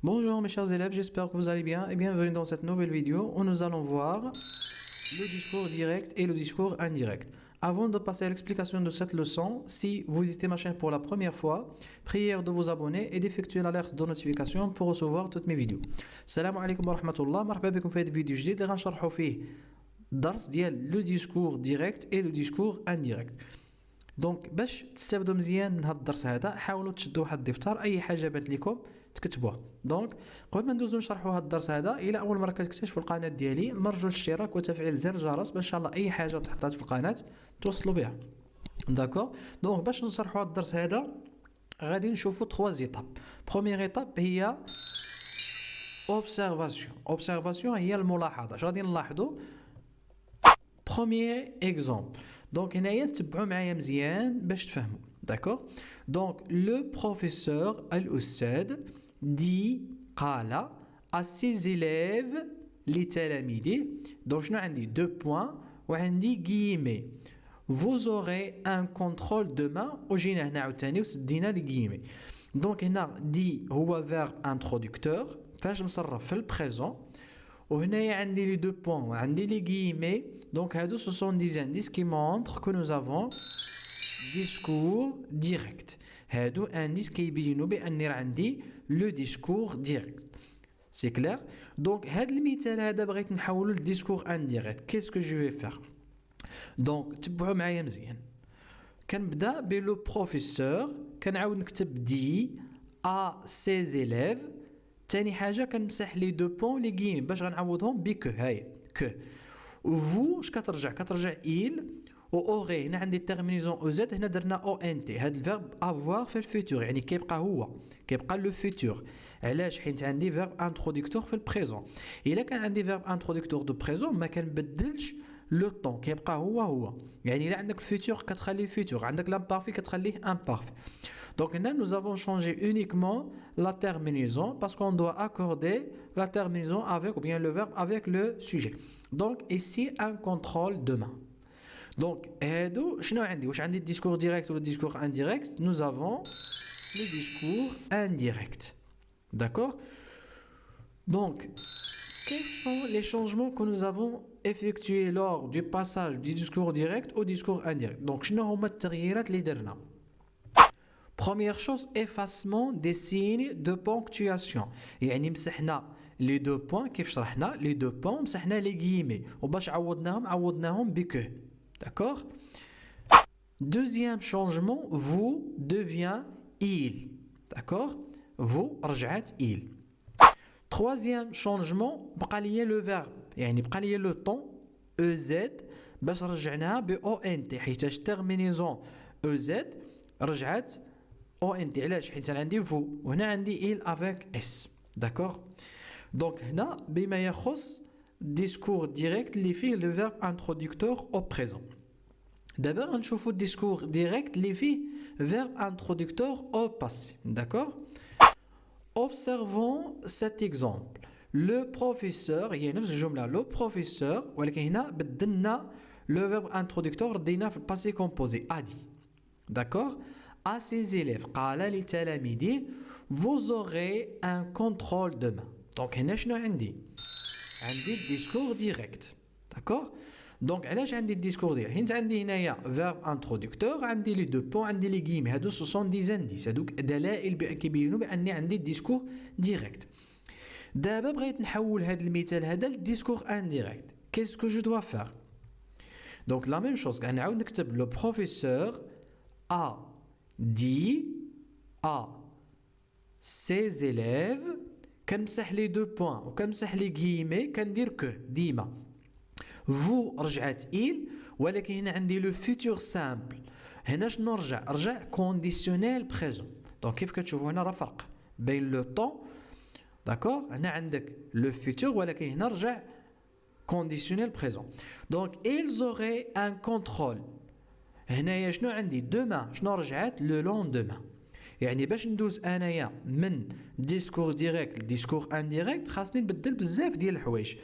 Bonjour mes chers élèves, j'espère que vous allez bien et bienvenue dans cette nouvelle vidéo où nous allons voir le discours direct et le discours indirect. Avant de passer à l'explication de cette leçon, si vous visitez ma chaîne pour la première fois, prière de vous abonner et d'effectuer l'alerte de notification pour recevoir toutes mes vidéos. Salam alaikum wa rahmatullah, مرحبا بكم في هذه الفيديو الجديد اللي غنشرحوا فيه درس ديال لو ديسكور ديريكت اي لو ديسكور انديريكت. دونك باش تستافدوا مزيان من هذا الدرس هذا حاولوا تشدوا واحد الدفتر اي حاجه بانت لكم تكتبوها. دونك قبل ما ندوزو نشرحوا هذا الدرس هذا الى اول مره كتكتشفوا القناه ديالي نرجو الاشتراك وتفعيل زر الجرس باش ان شاء الله اي حاجه تحطات في القناه توصلوا بها. داكور. دونك باش نشرحوا هذا الدرس هذا غادي نشوفوا 3 ايطاب. بروميير ايطاب هي اوبسيرفاسيون هي الملاحظه. اش غادي نلاحظوا؟ بروميير اكزومبل. دونك هنايا تبعوا معايا مزيان باش تفهموا. داكور. دونك لو بروفيسور الاستاذ دي قال à ses élèves لتلاميذه. دونك شنو عندي؟ دو بوين وعندي جيمي. vous aurez un contrôle demain وجينا هنا عاوتاني وسدينا لي جيمي. دونك هنا دي هو verbe introducteur فاش مصرف في البريزون، وهنايا عندي لي دو بوين وعندي لي جيمي. دونك هادو سو سون دي انديس كي مونطر كو نوز افون ديسكور ديريكت. هادو انديس كيبينوا باني راه عندي لو ديسكور ديريكت. سي كلير. دونك هاد المثال هذا بغيت نحولو لديسكور انديريكت. كيسكو جو في فير؟ دونك تبعوا معايا مزيان. كنبدا بلو بروفيسور، كنعاود نكتب دي ا سي زيليف. تاني حاجه كنمسح لي دو بون لي كيم باش غنعوضهم بكو. هاي كو. فو اش كترجع إيل و اوري. هنا عندي التيرمينيزون او زد، هنا درنا او ان تي. هذا الفيرب افوار في الفيتور يعني كيبقى لو فيتور. علاش؟ حيت عندي فيرب انتروديكتور في البريزون. الا كان عندي فيرب انتروديكتور دو بريزون ما كنبدلش لو طون، كيبقى هو. يعني الا عندك الفيتور كتخليه فيتور، عندك لامبارفي كتخليه امبارفي. Donc là, nous avons changé uniquement la terminaison parce qu'on doit accorder la terminaison avec, ou bien le verbe avec le sujet. Donc ici, un contrôle de main. Donc, واش عندي discours direct ou le discours indirect? Nous avons le discours indirect. D'accord? Donc, quels sont les changements que nous avons effectués lors du passage du discours direct au discours indirect? Donc, شنو هما التغييرات اللي درنا؟ Première chose, effacement des signes de ponctuation. يعني مسحنا les deux points كيف شرحنا les deux points مسحنا les guillemets وباش عوضناهم بكو. D'accord. Deuxième changement, vous devient il. D'accord. vous رجعت il. Troisième changement بقى لي le verbe يعني بقى لي le temps ez باش رجعناها ب ont حيتاش terminaison ez رجعت او ان تي. علاش؟ حيت انا عندي فو وهنا عندي ايل افيك اس. داكور. دونك هنا بما يخص ديسكور ديريكت اللي فيه لو فيرب انتروديكتور او بريزون. دابا غنشوفوا الديسكور ديريكت اللي فيه فيرب انتروديكتور او باسي. داكور. observons cet exemple. لو بروفيسور هي نفس الجمله لو بروفيسور ولكن هنا بدلنا لو فيرب انتروديكتور رديناه في الباسي كومبوزي ادي. داكور. à ses élèves قال لتلاميذه vous aurez un contrôle demain. donc هنا شنو عندي الديسكور ديريكت. داكور. دونك علاش عندي الديسكور ديريكت؟ حيت عندي هنايا فيرب انتروديكتور، عندي لي دو بون، عندي لي كيمي. هادو سو سون دي زانديس، هادوك دلائل كيبينوا باني عندي الديسكور ديريكت. دابا بغيت نحول هذا المثال هذا للديسكور انديريكت. كيسكو جو دوا فار؟ دونك لا ميم شوز غنعاود نكتب لو بروفيسور ا dit à ses élèves. كنمسح لي دو بوين وكنمسح لي غيمي كندير كو ديما. فو رجعت il ولكن هنا عندي لو فيتور سامبل. هنا شنو رجع كونديسيونيل بريزون. دونك كيف كتشوفوا هنا راه فرق بين لو طون. داكور. هنا عندك لو فيتور ولكن هنا رجع كونديسيونيل بريزون. دونك ils auraient un contrôle. هنايا شنو عندي؟ دوما شنو رجعت؟ لو لوندوما. يعني باش ندوز انايا من ديسكور ديريكت لديسكور انديريكت خاصني نبدل بزاف ديال الحوايج.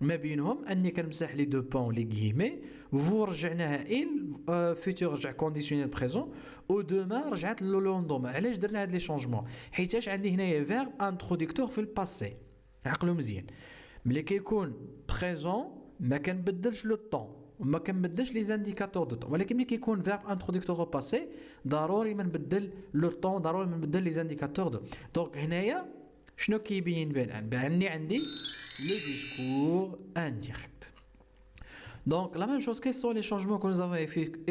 ما بينهم اني كنمسح لي دو بون لي غيمي فو رجعناها il فيتور رجع كونديسيونيل بريزون و دوما رجعت لو لوندوما. علاش درنا هاد لي شونجمون؟ حيتاش عندي هنايا فيرب انتروديكتور في الباسي. عقلوا مزيان، ملي كيكون بريزون ما كنبدلش لو طون وما كنبدلش لي زانديكاتور دو طون، ولكن ملي كيكون فيرب انتروديكتور او باسي ضروري ما نبدل لو طون، ضروري ما نبدل لي زانديكاتور دو. دونك هنايا شنو كيبين باني عندي le discours indirect. Donc la même chose, quels sont les changements que nous avons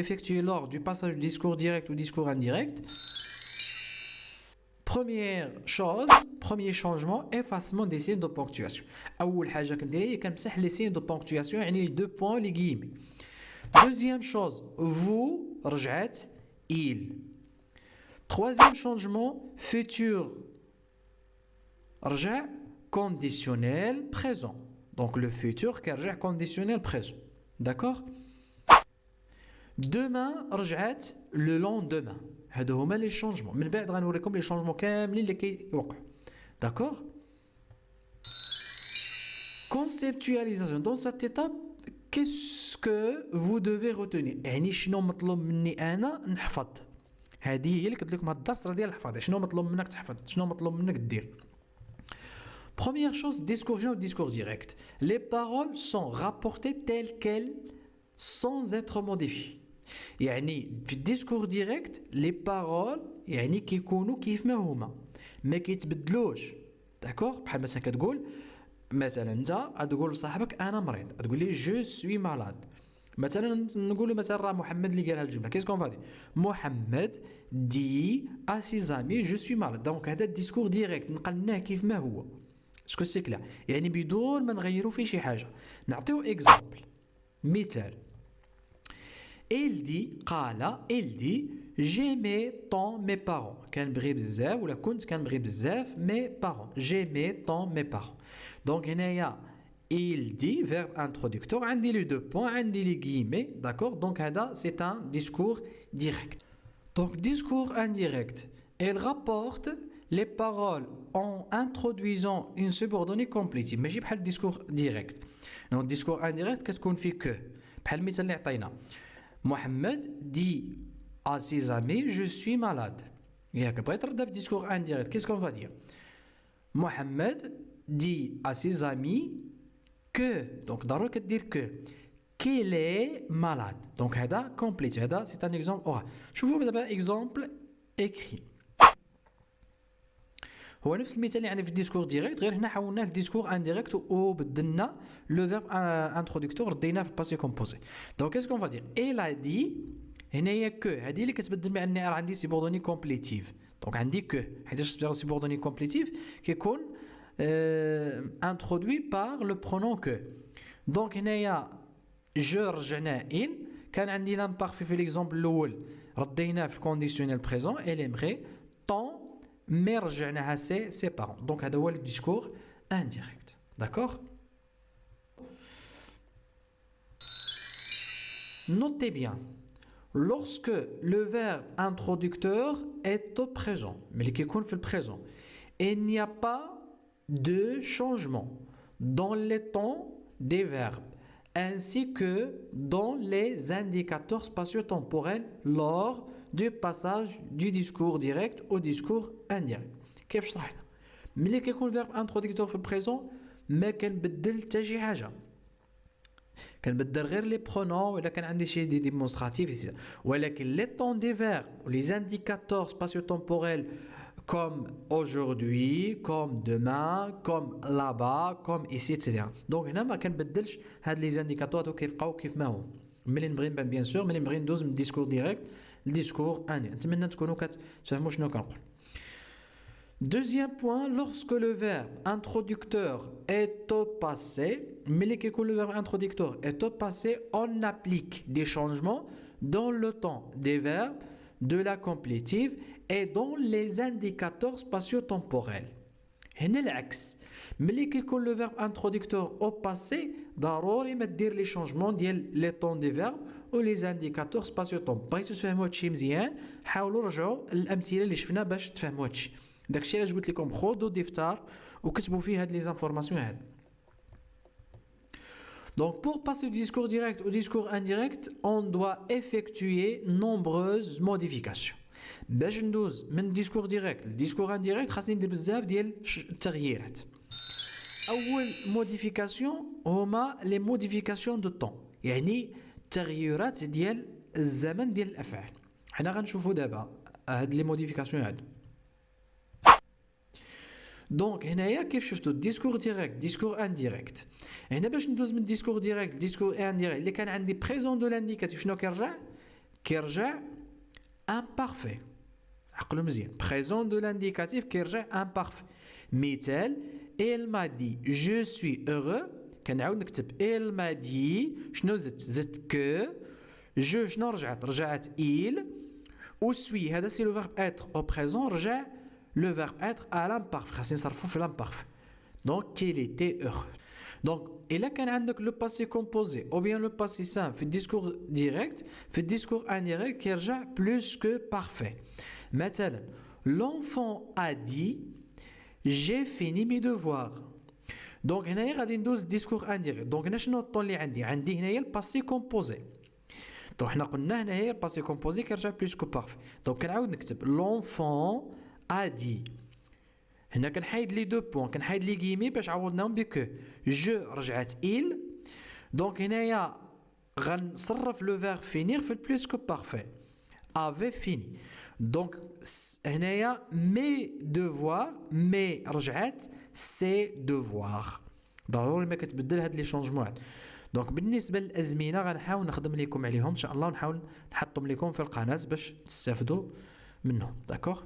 effectués lors du passage du discours direct au discours indirect? Première chose, premier changement, effacement des signes de ponctuation. أول حاجة كندير هي كنمسح les signes de ponctuation يعني les deux points les guillemets. Deuxième chose, vous رجعت il. Troisième changement, futur رجع conditionnel présent. Donc le futur qui رجع conditionnel présent. D'accord? Demain رجعت le lendemain. هادو هما لي شونجمون. من بعد غنوريكم لي شونجمون كاملين اللي كيوقعوا. D'accord? Conceptualisation. Dans cette étape, qu'est-ce que vous devez retenir? يعني شنو مطلوب مني انا نحفظ. هذه هي اللي قلت لكم هاد الدرس راه ديال الحفظ. شنو مطلوب منك تحفظ؟ شنو مطلوب منك دير؟ Première chose, discours général ou discours direct. Les paroles sont rapportées telles quelles sans être modifiées. يعني في الديسكور ديريكت لي بارول يعني كيكونوا كيف ما هما ما كيتبدلوش. داكوغ؟ بحال مثلا كتقول مثلا انت تقول لصاحبك انا مريض، تقول لي جو سوي مالاد. مثلا نقولوا مثلا راه محمد اللي قالها الجمله، كيس كون فادي محمد دي ا سي زامي جو سوي مالاد. دونك هذا الديسكور ديريكت نقلناه كيف ما هو. اسكو سي كلا؟ يعني بدون ما نغيروا فيه شي حاجه. نعطيو اكزامبل مثال. il dit قال il dit j'aimais tant mes parents. كنبغي بزاف ولا كنت كنبغي بزاف mes parents. j'aimais tant mes parents. دونك هنايا il dit verbe introducteur عندي لي دو بوين عندي لي guillemets. داكور؟ دونك هذا سي ان ديسكور ديريكت. دونك ديسكور indirect il rapporte les paroles en introduisant une subordonnée complétive. ماشي بحال الديسكور ديريكت. دونك الديسكور indirect كتكون فيه كو. بحال المثال اللي عطينا محمد dit à ses amis je suis malade. ياك بغيت ترد في discours indirect qu'est-ce qu'on va dire? محمد dit à ses amis que donc ضروري كدير que qu'il est malade. donc هذا complete. هذا c'est un exemple oral. شوفوا دابا exemple écrit. هو نفس المثال اللي عندنا في الديسكور ديريكت، غير هنا حولناه للديسكور انديريكت وبدلنا لو فيرب انتروديكتور رديناه في الباسي كومبوزي. دونك كيسكو فا دير الا دي هنايا كو هذه اللي كتبدل بان راه عندي سيبوردوني كومبليتيف. دونك عندي كو حيتاش سيبوردوني كومبليتيف كيكون انترودوي بار لو برونون كو. دونك هنايا جو رجعنا ان كان عندي لامبارفي في ليكزومبل الاول رديناه في الكونديسيونيل بريزون اليمغي طون mais رجعناها ses parents. Donc هذا هو le discours indirect. D'accord? Notez bien, lorsque le verbe introducteur est au présent, mais اللي كيكون في البريزون, il n'y a pas de changement dans les temps des verbes ainsi que dans les indicateurs spatio-temporels lors du passage du discours direct au discours indirect. كيف شرحنا؟ ملي كيكون الفيرب انتروديكتور في البريزون ما كنبدل حتى شي حاجه، كنبدل غير لي برونون ولا كان عندي شي ديمونستراتيف، ولكن لي طون دي فيرب ولي انديكاتور سباسيو تمبوريل comme aujourd'hui, comme demain, comme là-bas, comme ici, etc. Donc هنا ما كنبدلش هاد لي زانديكاتور كيبقاو كيف ما هو. ملي نبغي نبان بيان سور ملي نبغي ندوز من الديسكور ديريكت للديسكور انديريكت. نتمنى تكونوا كتفهموا شنو كنقول. Deuxième point, lorsque le verbe introducteur est au passé, mais que le verbe introducteur est au passé, on applique des changements dans le temps des verbes, de la complétive et dans les indicateurs spatio-temporels. هنا العكس، ملي كيكون لو فيرب انتروديكتور او باسي ضروري ما دير لي شونجمون ديال لي طون دي فيرب و لي زانديكاتور سباسيو طون. بغيتو تفهموا هادشي مزيان حاولوا رجعوا للامثله اللي شفنا باش تفهموا هادشي. داكشي علاش قلت لكم خذوا دفتر وكتبوا فيه هاد لي زانفورماسيون هاد. Donc pour passer du discours direct au discours indirect, on doit effectuer nombreuses modifications. باش ندوز من الديسكور ديريكت للديسكور انديريكت خاصني ندير بزاف ديال التغييرات. اول موديفيكاسيون هما لي موديفيكاسيون دو طون، يعني التغييرات ديال الزمن ديال الافعال. حنا غنشوفوا دابا هاد لي موديفيكاسيون هادو. دونك هنايا كيف شفتوا الديسكور ديريكت ديسكور انديريكت. هنا باش ندوز من الديسكور ديريكت للديسكور انديريكت اللي كان عندي بريزون دو لانديكاتيف شنو كيرجع imparfait. عقلوا مزيان présent de l'indicatif كيرجع imparfait. مثال elle m'a dit je suis heureux، كنعاود نكتب elle m'a dit شنو زدت que je شنو رجعت il و suis هذا سي لو verbe être au présent رجع le verbe être à l'imparfait، خاصني نصرفوا في l'imparfait. donc qu'il était heureux. donc إلا كان عندك لو باسي كومبوزي او بيان لو باسي سامبل في الديسكور ديريكت، في الديسكور انديريكت كيرجع بلوس كو بارفي. مثلا l'enfant a dit j'ai fini mes devoirs. دونك هنايا غادي ندوز الديسكور انديريكت. دونك هنا شنو الطون اللي عندي هنايا الباسي كومبوزي. دونك حنا قلنا هنايا الباسي كومبوزي كيرجع بلوس كو بارفي. دونك كنعاود نكتب l'enfant a dit. هنا كنحيد لي دو بوين، كنحيد لي كيمي باش عوضناهم بكو جو رجعت il. دونك هنايا غنصرف لو فيرب فينير في البلوس كو بارفي افي فيني. دونك هنايا مي دوفوار مي رجعت سي دوفوار. ضروري ما كتبدل هاد لي شونجمون. دونك بالنسبه للازمنه غنحاول نخدم لكم عليهم ان شاء الله، ونحاول نحطهم لكم في القناه باش تستافدوا منهم. داكوغ.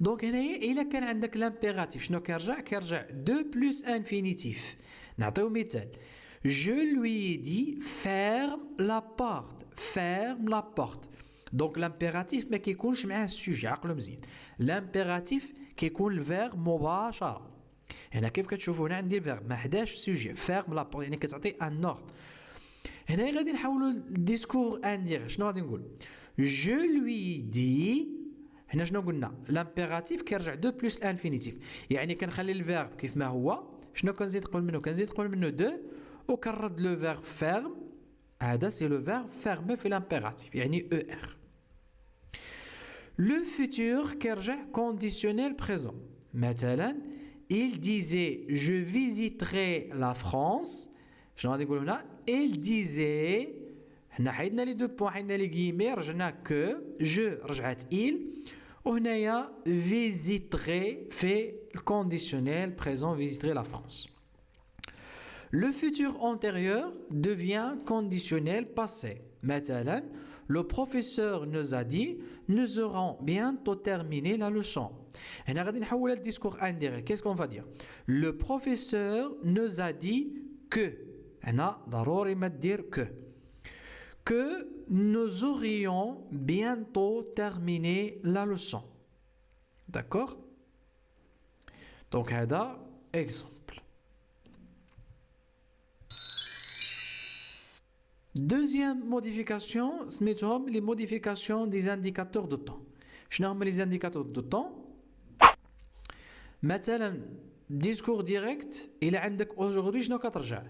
دونك هنايا الا كان عندك لامبيراتيف شنو كيرجع دو بلس انفينيتيف. نعطيو مثال je lui ai dit ferme la porte. دونك لامبيراتيف ما كيكونش معاه السوجي، عقلوا مزيان. لامبيراتيف كيكون الفيرب مباشره. هنا كيف كتشوفوا هنا عندي الفيرب ما حداش السوجي ferme la porte، يعني كتعطي ان اوردر. هنا غادي نحولوا الديسكور اندير. شنو غادي نقول je lui dis. هنا شنو قلنا لامبيراتيف كيرجع دو بلس انفينيتيف، يعني كنخلي الفيرب كيف ما هو. شنو كنزيد قبل منه دو وكنرد لو فيرب فيرم. هذا سي لو فيرب فيرمي في لامبيراتيف يعني او ار. لو فيتور كيرجع كونديسيونيل بريزون. مثلا il disait je visiterai la France. شنو غادي نقول هنا il disait. هنا حيدنا لي دو بوين، حيدنا لي كيمي، رجعنا كو جو رجعت il. وهنايا visiterai في الكونديسيونيل بريزون visiterai la France. Le futur antérieur devient conditionnel passé. Maintenant, le professeur nous a dit nous aurons bientôt terminé la leçon. هنا غادي نحول الديسكور indirect. Qu'est-ce qu'on va dire? Le professeur nous a dit que. هنا ضروري ما دير que nous aurions bientôt terminé la leçon. D'accord? Donc هذا exemple. Deuxième modification, سميتهم les modifications des indicateurs de temps. شنو هما les indicateurs de temps؟ مثلا discours direct إلا عندك aujourd'hui شنو كترجع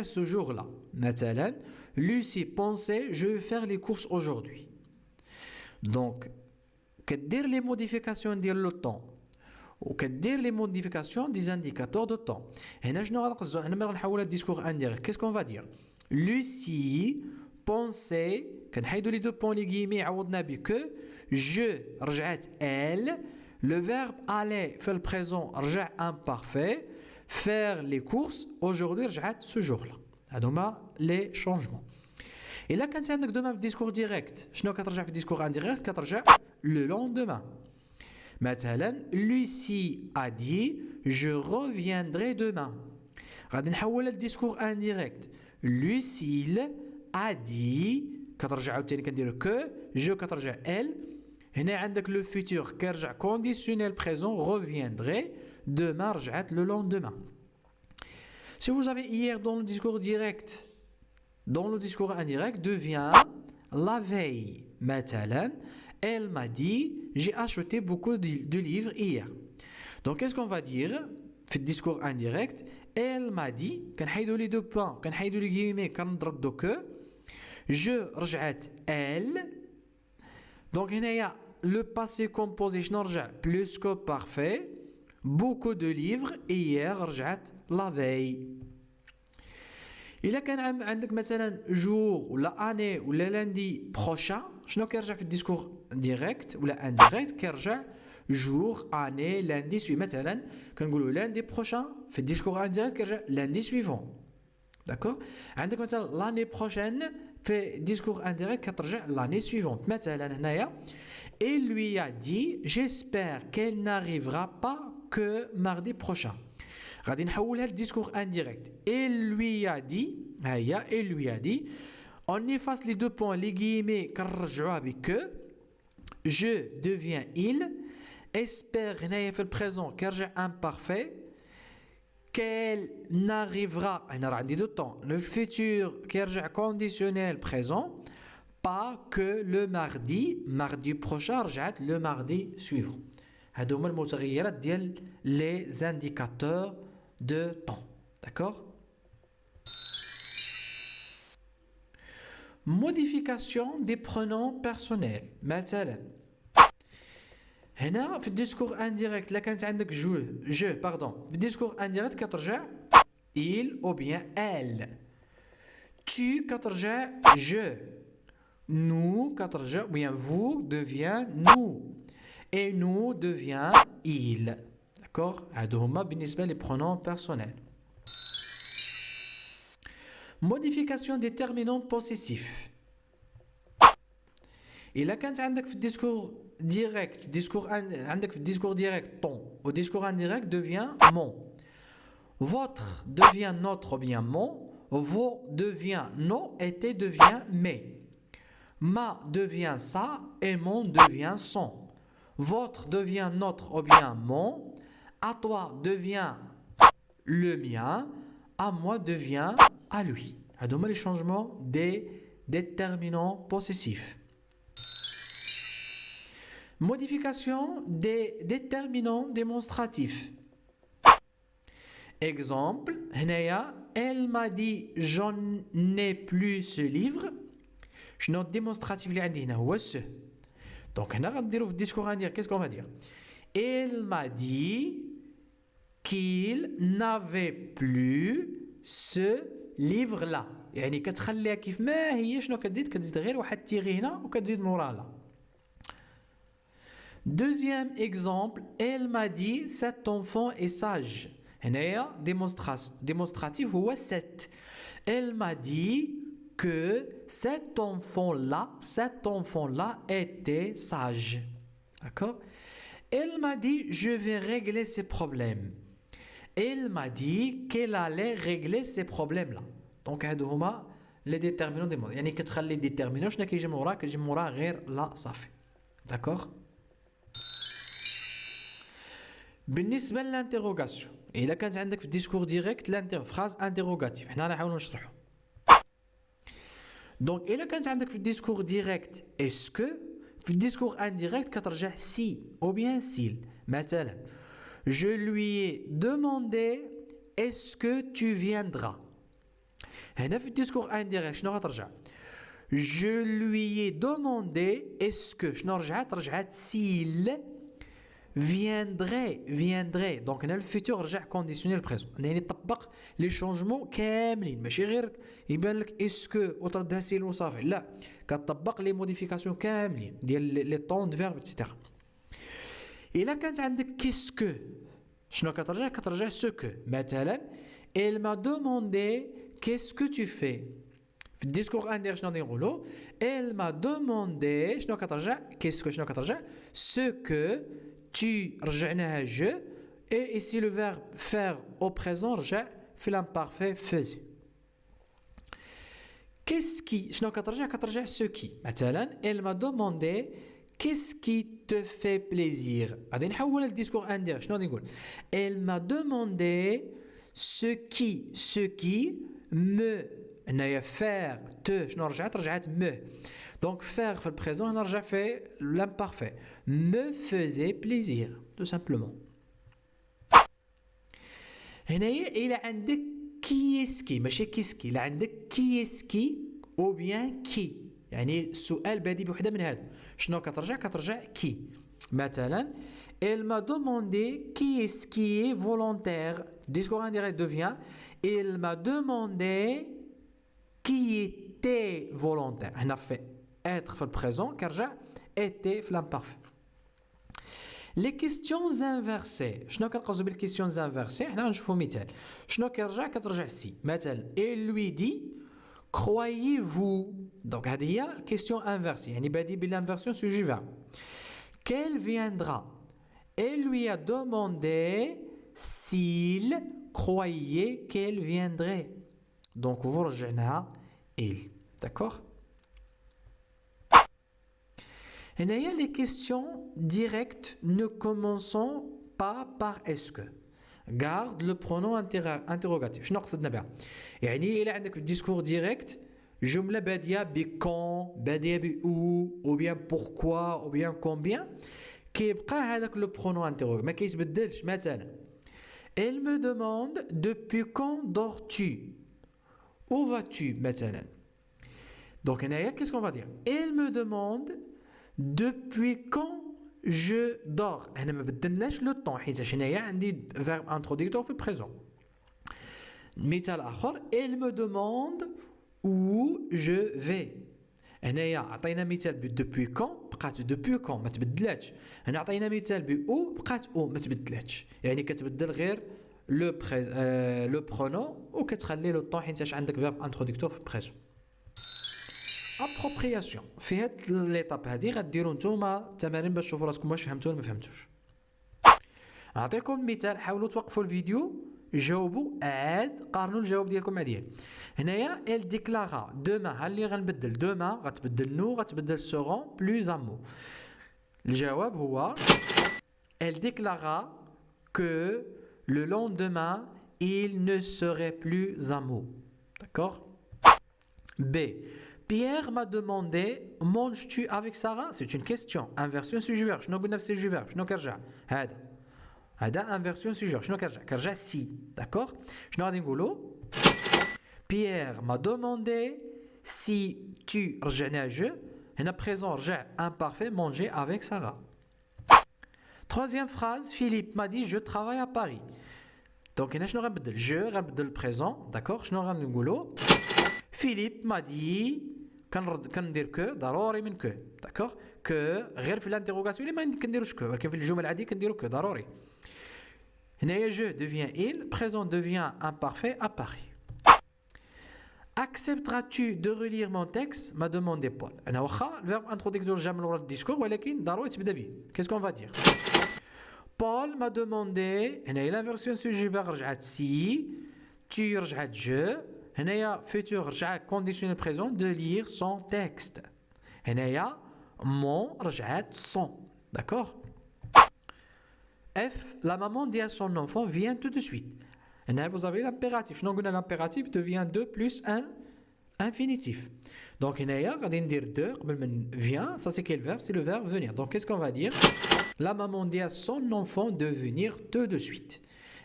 ce jour-là. مثلا Lucie pensait je vais faire les courses aujourd'hui. Donc كدير les modifications ديال le temps وكدير les modifications des indicateurs de temps. هنا شنو غنقصدو؟ هنا ملي غنحولها discours indirect. Qu'est-ce qu'on va dire? Lucie pensait كنحيدو لي دو بون لي كيمي عوضنا بك je رجعت elle. le verbe aller في البريزون رجع imparfait. faire les courses aujourd'hui رجعت ce jour-là. هادو هما لي شونجمون. الا كانت عندك دوما في الديسكور ديريكت شنو كترجع في الديسكور انديريكت؟ كترجع لو لوندومان. مثلا Lucie a dit je reviendrai demain. غادي نحول الديسكور انديريكت. Lucille a dit كترجع عاوتاني كنديرو كو جو كترجع elle. هنا عندك لو فيتور كيرجع كونديسيونيل بريزون reviendrai. demain رجعت le lendemain. Si vous avez hier dans le discours direct, dans le discours indirect devient la veille. مثلا elle m'a dit j'ai acheté beaucoup de livres hier. Donc qu'est-ce qu'on va dire في الديسكور انديريكت elle m'a dit كنحيدوا لي دو بوين كنحيدوا لي غيمي كنردوا كو جو رجعت elle دونك هنايا لو باسي كومبوزي شنو رجع بلوس كو بارفي beaucoup de livres hier رجعت la veille. إلا كان عندك مثلا جور ولا اني ولا لاندي بروشان شنو كيرجع في الديسكور ديريكت ولا انديريكت كيرجع جور اني لاندي سوي مثلا كنقولوا لاندي بروشان في الديسكور انديريكت كيرجع لاندي سويفون داكور. عندك مثلا لاني بروشين في الديسكور انديريكت كترجع لاني سويفونت. مثلا هنايا il lui a dit j'espère qu'elle n'arrivera pas que mardi prochain. غادي نحولها للديسكور انديريكت. il lui a dit هيا il lui a dit on efface les deux points les guillemets كنرجعوها بك je deviens il espère هنايا في البريزون كيرجع imparfait qu'elle n'arrivera هنا راه عندي دو طون le futur كيرجع conditionnel présent pas que le mardi prochain رجعت le mardi suivant. هادو هما المتغيرات ديال les indicateurs de temps. D'accord? Modification des pronoms personnels. مثلا هنا في الديسكور انديريكت لا كانت عندك جو باردون في الديسكور انديريكت كترجع il ou bien elle. tu كترجع je. nous كترجع ou bien vous devient nous. et nous devient il. D'accord? هادو هما بالنسبة les pronoms personnels. Modification des terminants possessifs. إلا كانت عندك في الديسكور ديريكت عندك في الديسكور ديريكت ton au discours indirect devient mon. votre devient notre ou bien mon. vos devient nos et tes devient mes. ma devient ça et mon devient son. votre devient notre ou bien mon. à toi devient le mien. à moi devient à lui. هادو هما les changements des déterminants possessifs. Modification des déterminants démonstratifs. Exemple, هنايا elle m'a dit j'en ai plus ce livre. شنو démonstratif اللي عندي هنا هو ce. Donc هنا غنديرو في الديسكور غندير qu'est-ce qu'on va dire. Elle m'a dit qu'il n'avait plus ce livre là. يعني كتخليها كيف ما هي شنو كتزيد غير واحد تيغي هنا وكتزيد موراها لا. Deuxième exemple, elle m'a dit cet enfant est sage. هنايا démonstratif هو cet. Elle m'a dit que cet enfant là était sage. D'accord? Elle m'a dit je vais régler ces problèmes. Elle m'a dit qu'elle allait régler ces problèmes là. Donc هادو هما les déterminants des mots. يعني كتخلي déterminant شنو كيجي موراه كيجي موراه غير لا صافي. D'accord? بالنسبه للانتيروغاسيون الا كانت عندك في الديسكور ديريكت فراز انتيروغاتيف حنا غنحاولوا نشرحو. دونك الا كانت عندك في الديسكور ديريكت اسكو في الديسكور انديريكت كترجع سي او بيان سيل. مثلا je lui ai demandé est-ce que tu viendras. هنا في الديسكور انديريكت شنو غترجع je lui ai demandé est-ce que شنو رجعت s'il viendrait donc هنا الفيتور رجع كونديسيونيل بريزون يعني طبق لي شونجمون كاملين ماشي غير يبان لك اسكو وتردها سيل وصافي لا كتطبق لي موديفيكاسيون كاملين ديال لي طون دو فيرب ايتترا. الا كانت عندك كيسكو شنو كترجع سكو. مثلا elle m'a demandé qu'est-ce que tu fais. في الديسكور اندير شنو نقولوا elle m'a demandé شنو كترجع كيسكو شنو كترجع ce que tu رجعناها je et ici le verbe faire au présent رجع في l'imparfait faisait. qu'est-ce qui شنو كترجع ce qui. مثلا elle m'a demandé qu'est-ce qui te fait plaisir. غادي نحول الديسكور اندير شنو نقول elle m'a demandé ce qui me هنايا faire te شنو رجعت me. Donc faire في البريزون هنا رجع في l'imparfait me faisait plaisir tout simplement. هنايا إلا عندك كيسكي ماشي كيسكي، إلا عندك كيسكي أو بيان كي، يعني السؤال بادي بوحدة من هادو. شنو كترجع كي. مثلا elle m'a demandé qui est-ce qui est volontaire. Discours indirect devient il m'a demandé qui était volontaire. On a fait être في البريزون كرجع était في l'imparfait. Les questions inversées. شنو كنقصدو بالكيستيونز انفيرسي؟ حنا غنشوفو مثال. شنو كترجع سي. مثلا il lui dit croyez-vous. Donc هذه هي الكيستيون انفيرسي، يعني بادي بالانفيرسيون سوجي فيرب. Qu'elle viendra. Elle lui a demandé s'il croyait qu'elle viendrait. Donc vous رجعناها il. D'accord? Et d'ailleurs, les questions directes ne commençons pas par est-ce que. Garde le pronom interrogatif. شنو قصدنا بها؟ يعني إلا عندك في الديسكور ديريكت جملة بادية بكون، بادية بأو، أو بيان بوركوا، أو بيان كومبيان، كيبقى هذاك لو برونون انتيروغ ما كيتبدلش. مثلا Elle me demande depuis quand dors-tu? Où vas-tu مثلا. Donc هنايا qu'est-ce qu'on va dire? Elle me demande depuis quand je dors. هنا ما بدلناش لو طون حيت هنايا عندي فيرب انتروديكتور في البريزون. مثال آخر Elle me demande où je vais. هنايا عطينا مثال ب depuis quand بقات depuis quand ما تبدلاتش. هنا عطينا مثال ب où بقات où ما تبدلاتش. يعني كتبدل غير لو برونون وكتخلي لو طون حيت عندك فيرب انتروديكتور في البريزون. ابروبرياسيون. في هاد ليطاب هادي غديروا نتوما التمارين باش تشوفوا راسكم واش فهمتوا ولا ما فهمتوش. نعطيكم مثال، حاولوا توقفوا الفيديو، جاوبوا، عاد قارنوا الجواب ديالكم مع ديالي. هنايا ال ديكلارا دوما، ها اللي غنبدل دوما غتبدل نو غتبدل سورون بلوز ان مو. الجواب هو elle déclara que le lendemain il ne serait plus un mot. D'accord? B. Pierre m'a demandé manges-tu avec Sarah? C'est une question. Inversion sujet verbe. شنو قلنا في sujet verbe؟ شنو كرجع؟ هذا inversion sujet verbe. شنو كرجع سي. D'accord? شنو غادي نقولوا؟ Pierre m'a demandé si tu رجعنا je. هنا présent رجع imparfait manger avec Sarah. Troisième phrase, Philippe m'a dit je travaille à Paris. Donc هنا شنو غنبدل؟ je غنبدل البريزون. D'accord? شنو غنقولوا؟ Philippe m'a dit كندير كو ضروري من كو. داكوغ كو غير في الانتيروغاسيون اللي ما كنديروش كو، ولكن في الجمل العاديه كنديرو كو ضروري. هنايا جو devient il, présent devient imparfait à Paris. Accepteras-tu de relire mon texte? m'a demandé Paul. انا واخا الفيرب انتروديكتور جا من ورا الديسكور ولكن ضروري تبدا به. Qu'est-ce qu'on va dire? Paul m'a demandé. هنايا لا فيرسيون سوجي فيرب رجعت سي، tu رجعت je. هنايا futur رجع conditionnel présent de lire son texte. هنايا mon رجعت son. D'accord? F. La maman dit à son enfant viens tout de suite. هنا vous avez l'impératif. شنو قلنا l'impératif devient 2 plus un infinitif. Donc هنايا غادي ندير 2 قبل من vient. Ça c'est quel verbe? C'est le verbe venir. Donc qu'est-ce qu'on va dire? La maman dit à son enfant de venir tout de suite.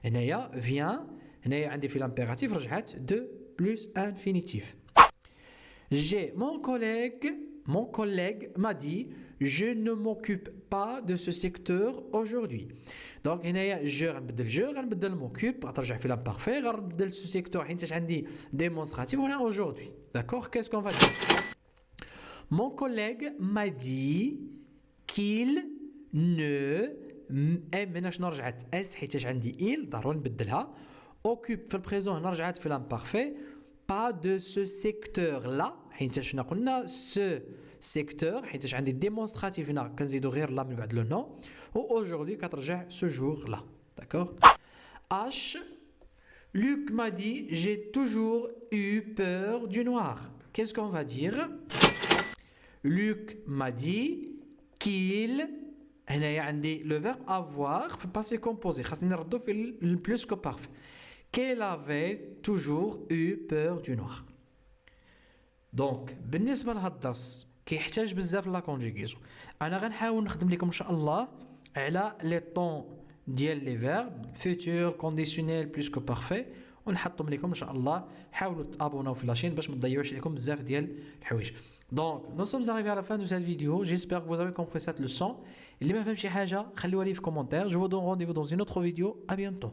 هنايا vient. هنايا عندي في l'impératif رجعت 2 plus infinitif. J'ai mon collègue m'a dit je ne m'occupe pas de ce secteur aujourd'hui. Donc هنايا je غنبدل m'occupe غترجع في l'imparfait غنبدل ce secteur حيت عندي démonstratif ولا aujourd'hui. D'accord? Qu'est-ce qu'on va dire? Mon collègue m'a dit qu'il ne هنا شنو رجعت اس حيت عندي il ضروري نبدلها. occupe في البريزون هنا رجعت في l'imparfait pas de ce secteur là حيت شنو قلنا ce secteur حيت عندي démonstratif هنا كنزيدو غير لا من بعد لو نو و aujourd'hui كترجع ce jour là. D'accord? H. Luc m'a dit j'ai toujours eu peur du noir. Qu'est-ce qu'on va dire? Luc m'a dit qu'il هنايا عندي le verbe avoir في passé composé خاصني نردو في le plus que parfait. Qu'elle avait toujours eu peur du noir. Donc بالنسبه لهذا الدرس كيحتاج بزاف لا كونجيغيزون. انا غنحاول نخدم لكم ان شاء الله على لي طون ديال لي فيرب futur conditionnel plus que parfait ونحطهم لكم ان شاء الله. حاولوا تابوناو في لاشين باش ما تضيعوش عليكم بزاف ديال الحوايج. Donc nous sommes arrivés à la fin de cette vidéo. J'espère que vous avez compris cette leçon. اللي ما فهم شي حاجه خليوها لي في commentaire. Je vous donne rendez-vous dans une autre vidéo. À bientôt.